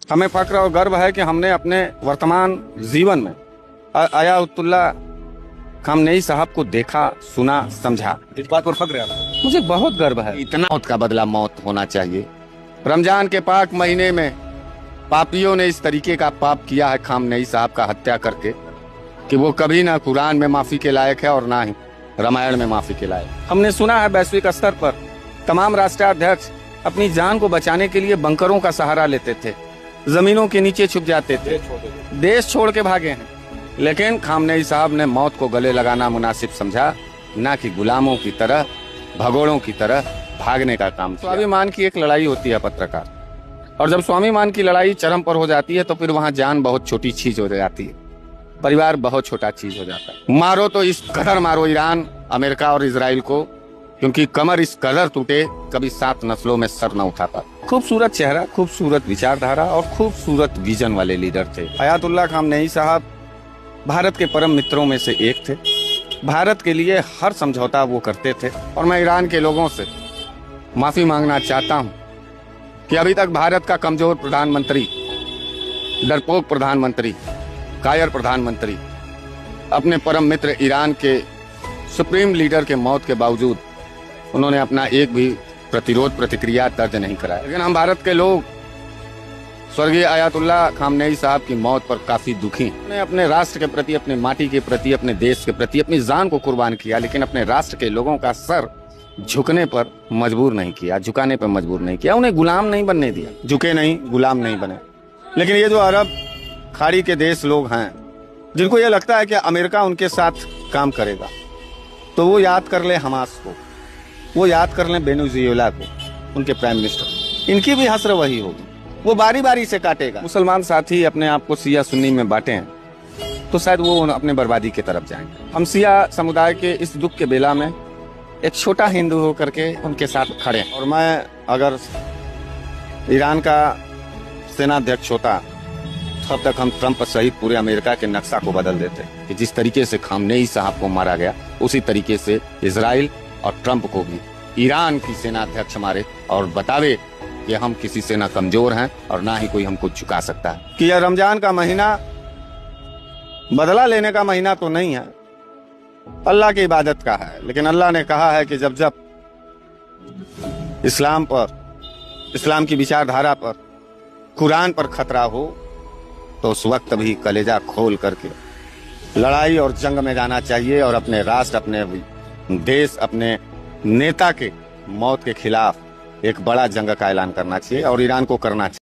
हमें फख्र और गर्व है कि हमने अपने वर्तमान जीवन में आयातुल्लाह खामनेई साहब को देखा, सुना, समझा। इस बात पर फख्र है। मुझे बहुत गर्व है। इतना मौत का बदला मौत होना चाहिए। रमजान के पाक महीने में पापियों ने इस तरीके का पाप किया है खामनेई साहब का हत्या करके कि वो कभी ना कुरान में माफी के लायक है और ना ही रामायण में माफी के लायक। हमने सुना है वैश्विक स्तर पर तमाम राष्ट्राध्यक्ष अपनी जान को बचाने के लिए बंकरों का सहारा लेते थे, जमीनों के नीचे छुप जाते थे, देश छोड़ के भागे हैं। लेकिन खामनेई साहब ने मौत को गले लगाना मुनासिब समझा, ना कि गुलामों की तरह, भगोड़ों की तरह भागने का काम। स्वाभिमान की एक लड़ाई होती है पत्रकार, और जब स्वाभिमान की लड़ाई चरम पर हो जाती है तो फिर वहां जान बहुत छोटी चीज हो जाती है, परिवार बहुत छोटा चीज हो जाता है। मारो तो इस कदर मारो ईरान, अमेरिका और इजराइल को, क्योंकि कमर इस कदर टूटे कभी 7 नस्लों में सर न उठा पाता। खूबसूरत चेहरा, खूबसूरत विचारधारा और खूबसूरत विजन वाले लीडर थे आयातुल्लाह खामनेई साहब। भारत के परम मित्रों में से एक थे। भारत के लिए हर समझौता वो करते थे। और मैं ईरान के लोगों से माफी मांगना चाहता हूं कि अभी तक भारत का कमजोर प्रधानमंत्री, डरपोक प्रधानमंत्री, कायर प्रधानमंत्री अपने परम मित्र ईरान के सुप्रीम लीडर के मौत के बावजूद उन्होंने अपना एक भी प्रतिरोध प्रतिक्रिया दर्ज नहीं कराया। लेकिन हम भारत के लोग स्वर्गीय आयातुल्लाह खामनेई साहब की मौत पर काफी दुखी हैं। उन्होंने अपने राष्ट्र के प्रति, अपने माटी के प्रति, अपने देश के प्रति अपनी जान को कुर्बान किया, लेकिन अपने राष्ट्र के लोगों का सर झुकने पर मजबूर नहीं किया, झुकाने पर मजबूर नहीं किया, उन्हें गुलाम नहीं बनने दिया। झुके नहीं, गुलाम नहीं बने। लेकिन ये जो अरब खाड़ी के देश लोग हैं, जिनको ये लगता है कि अमेरिका उनके साथ काम करेगा, तो वो याद कर ले हमास को, वो याद कर ले वेनेजुएला को, उनके प्राइम मिनिस्टर। इनकी भी हसर वही होगी, वो बारी बारी से काटेगा। मुसलमान साथी अपने आप को शिया सुन्नी में बांटे हैं तो शायद वो अपने बर्बादी की तरफ जाएंगे। हम शिया समुदाय के इस दुख के बेला में एक छोटा हिंदू होकर के उनके साथ खड़े हैं। और मैं अगर ईरान का सेनाध्यक्ष होता तब तक हम ट्रंप सहित पूरे अमेरिका के नक्शा को बदल देते कि जिस तरीके से खामनेई साहब को मारा गया, उसी तरीके से इजराइल और ट्रंप को भी ईरान की सेनाध्यक्ष मारे और बतावे कि हम किसी से ना कमजोर हैं और ना ही कोई हमको झुका सकता है। कि यह रमजान का महीना बदला लेने का महीना तो नहीं है, अल्लाह की इबादत का है। लेकिन अल्लाह ने कहा है कि जब जब इस्लाम पर, इस्लाम की विचारधारा पर, कुरान पर खतरा हो तो उस वक्त भी कलेजा खोल करके लड़ाई और जंग में जाना चाहिए और अपने राष्ट्र, अपने देश, अपने नेता के मौत के खिलाफ एक बड़ा जंग का ऐलान करना चाहिए और ईरान को करना चाहिए।